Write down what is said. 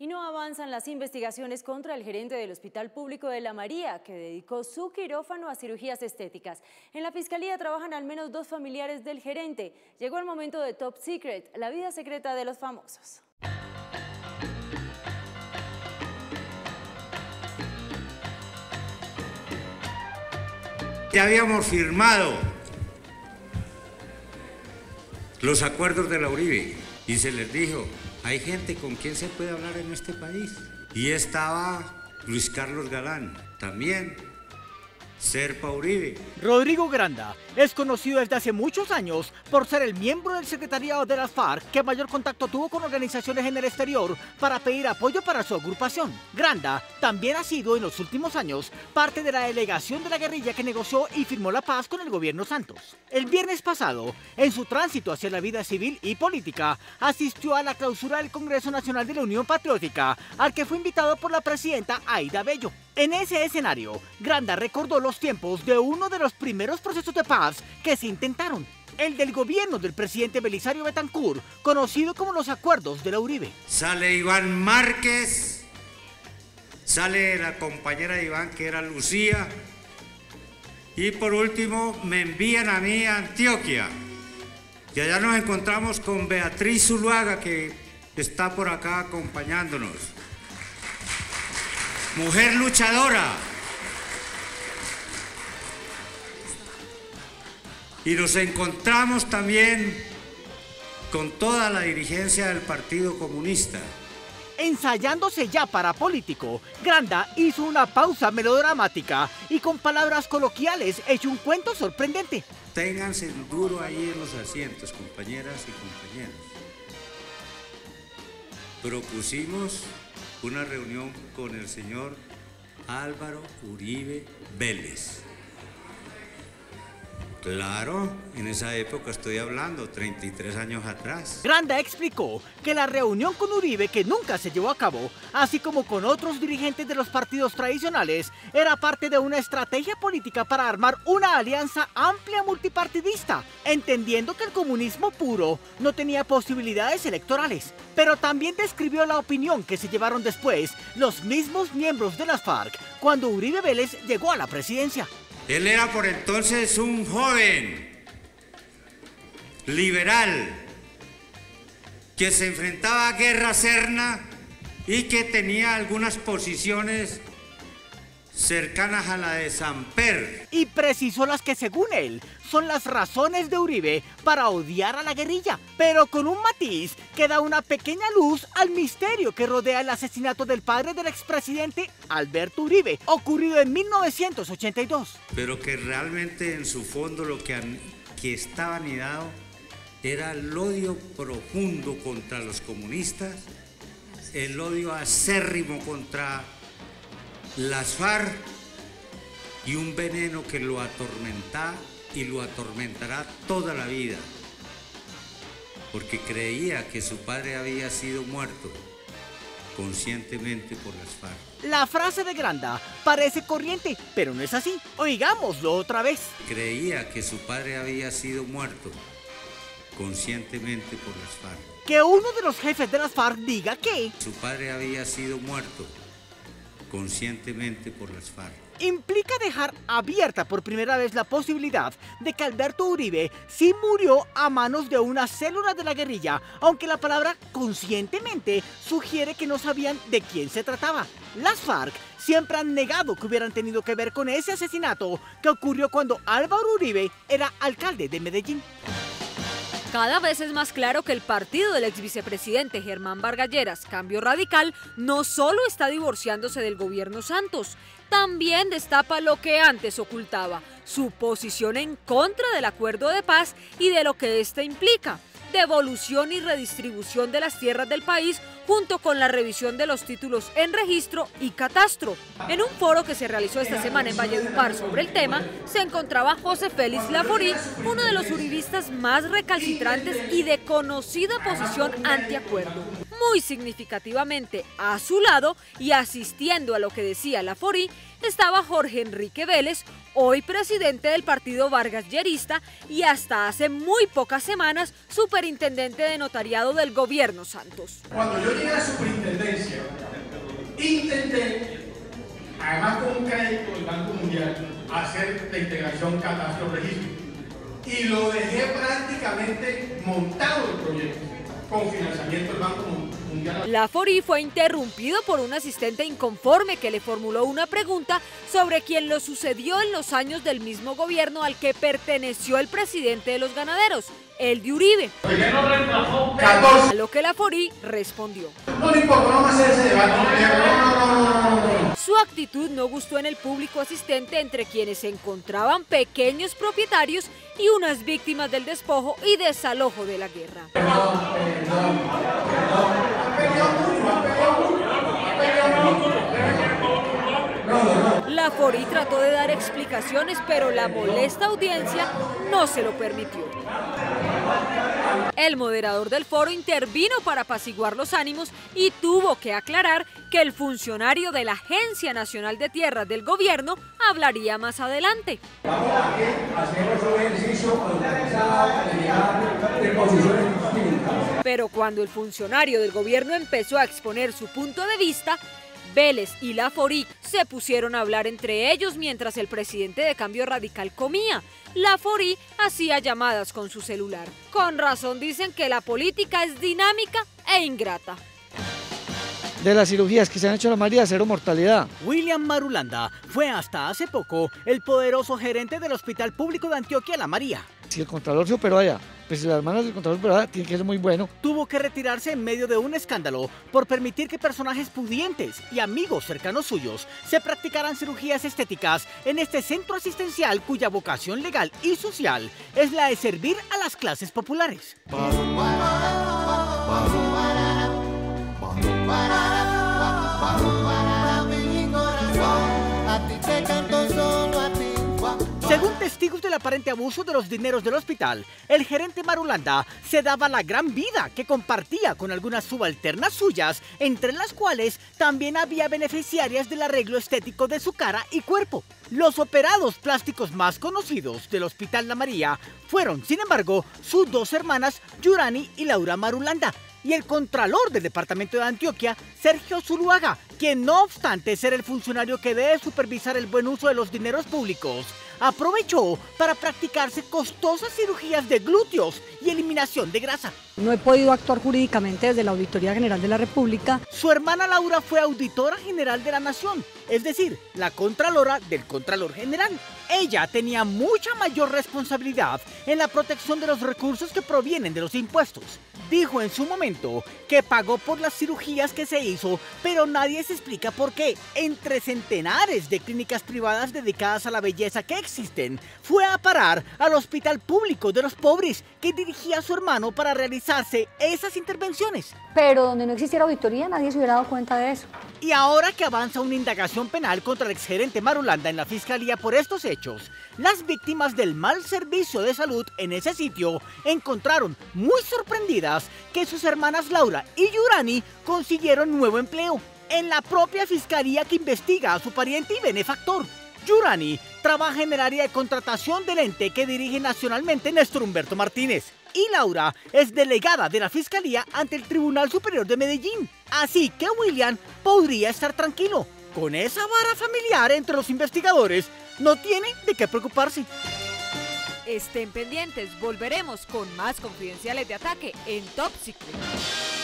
Y no avanzan las investigaciones contra el gerente del Hospital Público de La María, que dedicó su quirófano a cirugías estéticas. En la Fiscalía trabajan al menos 2 familiares del gerente. Llegó el momento de Top Secret, la vida secreta de los famosos. Ya habíamos firmado los acuerdos de la Uribe y se les dijo, hay gente con quien se puede hablar en este país. Y estaba Luis Carlos Galán, también Serpa Uribe. Rodrigo Granda es conocido desde hace muchos años por ser el miembro del secretariado de las FARC que mayor contacto tuvo con organizaciones en el exterior para pedir apoyo para su agrupación. Granda también ha sido en los últimos años parte de la delegación de la guerrilla que negoció y firmó la paz con el gobierno Santos. El viernes pasado, en su tránsito hacia la vida civil y política, asistió a la clausura del Congreso Nacional de la Unión Patriótica, al que fue invitado por la presidenta Aida Bello. En ese escenario, Granda recordó los tiempos de uno de los primeros procesos de paz que se intentaron, el del gobierno del presidente Belisario Betancur, conocido como los acuerdos de la Uribe. Sale Iván Márquez, sale la compañera de Iván que era Lucía, y por último me envían a mí a Antioquia, y allá nos encontramos con Beatriz Zuluaga, que está por acá acompañándonos. Mujer luchadora. Y nos encontramos también con toda la dirigencia del Partido Comunista. Ensayándose ya para político, Granda hizo una pausa melodramática y con palabras coloquiales echó un cuento sorprendente. Ténganse duro ahí en los asientos, compañeras y compañeros. Propusimos una reunión con el señor Álvaro Uribe Vélez. Claro, en esa época estoy hablando, 33 años atrás. Granda explicó que la reunión con Uribe, que nunca se llevó a cabo, así como con otros dirigentes de los partidos tradicionales, era parte de una estrategia política para armar una alianza amplia multipartidista, entendiendo que el comunismo puro no tenía posibilidades electorales. Pero también describió la opinión que se llevaron después los mismos miembros de las FARC cuando Uribe Vélez llegó a la presidencia. Él era por entonces un joven liberal que se enfrentaba a Guerra Serna y que tenía algunas posiciones cercanas a la de Samper. Y precisó las que, según él, son las razones de Uribe para odiar a la guerrilla, pero con un matiz que da una pequeña luz al misterio que rodea el asesinato del padre del expresidente Alberto Uribe, ocurrido en 1982. Pero que realmente en su fondo lo que estaba anidado era el odio profundo contra los comunistas, el odio acérrimo contra las FARC y un veneno que lo atormenta y lo atormentará toda la vida, porque creía que su padre había sido muerto conscientemente por las FARC. La frase de Granda parece corriente, pero no es así. Oigámoslo otra vez. Creía que su padre había sido muerto conscientemente por las FARC. Que uno de los jefes de las FARC diga que su padre había sido muerto conscientemente por las FARC implica dejar abierta por primera vez la posibilidad de que Alberto Uribe sí murió a manos de una célula de la guerrilla, aunque la palabra conscientemente sugiere que no sabían de quién se trataba. Las FARC siempre han negado que hubieran tenido que ver con ese asesinato que ocurrió cuando Álvaro Uribe era alcalde de Medellín. Cada vez es más claro que el partido del exvicepresidente Germán Vargas Lleras, Cambio Radical, no solo está divorciándose del gobierno Santos, también destapa lo que antes ocultaba, su posición en contra del acuerdo de paz y de lo que éste implica, devolución y redistribución de las tierras del país junto con la revisión de los títulos en registro y catastro. En un foro que se realizó esta semana en Valledupar sobre el tema, se encontraba José Félix Laforí, uno de los uribistas más recalcitrantes y de conocida posición antiacuerdo. Muy significativamente a su lado y asistiendo a lo que decía Laforí, estaba Jorge Enrique Vélez, hoy presidente del partido Vargas Llerista y hasta hace muy pocas semanas superintendente de notariado del gobierno Santos. Cuando yo llegué a la superintendencia, Mundial a hacer la integración catastro-registro. Y lo dejé prácticamente montado el proyecto, con financiamiento del Banco Mundial. Laforí fue interrumpido por un asistente inconforme que le formuló una pregunta sobre quién lo sucedió en los años del mismo gobierno al que perteneció el presidente de los ganaderos, el de Uribe. A lo que Laforí respondió: No le importa, no vamos a hacer ese debate. No. Su actitud no gustó en el público asistente, entre quienes se encontraban pequeños propietarios y unas víctimas del despojo y desalojo de la guerra. Laforí trató de dar explicaciones, pero la molesta audiencia no se lo permitió. El moderador del foro intervino para apaciguar los ánimos y tuvo que aclarar que el funcionario de la Agencia Nacional de Tierras del gobierno hablaría más adelante. Vamos aquí a hacer un ejercicio organizado de posiciones distintas. Pero cuando el funcionario del gobierno empezó a exponer su punto de vista, Vélez y Laforí se pusieron a hablar entre ellos mientras el presidente de Cambio Radical comía. Laforí hacía llamadas con su celular. Con razón dicen que la política es dinámica e ingrata. De las cirugías que se han hecho en la María, cero mortalidad. William Marulanda fue hasta hace poco el poderoso gerente del Hospital Público de Antioquia, La María. Si el Contralor se operó allá, pues las manos del Contralor se operó allá, tiene que ser muy bueno. Tuvo que retirarse en medio de un escándalo por permitir que personajes pudientes y amigos cercanos suyos se practicaran cirugías estéticas en este centro asistencial cuya vocación legal y social es la de servir a las clases populares. Según testigos del aparente abuso de los dineros del hospital, el gerente Marulanda se daba la gran vida que compartía con algunas subalternas suyas, entre las cuales también había beneficiarias del arreglo estético de su cara y cuerpo. Los operados plásticos más conocidos del Hospital La María fueron, sin embargo, sus dos hermanas, Yurani y Laura Marulanda, y el contralor del departamento de Antioquia, Sergio Zuluaga, quien no obstante ser el funcionario que debe supervisar el buen uso de los dineros públicos, aprovechó para practicarse costosas cirugías de glúteos y eliminación de grasa. No he podido actuar jurídicamente desde la Auditoría General de la República. Su hermana Laura fue auditora general de la Nación, es decir, la contralora del Contralor General. Ella tenía mucha mayor responsabilidad en la protección de los recursos que provienen de los impuestos. Dijo en su momento que pagó por las cirugías que se hizo, pero nadie se explica por qué. Entre centenares de clínicas privadas dedicadas a la belleza que existen, fue a parar al Hospital Público de los Pobres que dirigía su hermano para realizarse esas intervenciones. Pero donde no existiera auditoría, nadie se hubiera dado cuenta de eso. Y ahora que avanza una indagación penal contra el exgerente Marulanda en la Fiscalía por estos hechos, las víctimas del mal servicio de salud en ese sitio encontraron muy sorprendidas que sus hermanas Laura y Yurani consiguieron nuevo empleo en la propia Fiscalía que investiga a su pariente y benefactor. Yurani trabaja en el área de contratación del ente que dirige nacionalmente Néstor Humberto Martínez. Y Laura es delegada de la Fiscalía ante el Tribunal Superior de Medellín. Así que William podría estar tranquilo. Con esa vara familiar entre los investigadores, no tiene de qué preocuparse. Estén pendientes, volveremos con más Confidenciales de Ataque en Top Secret.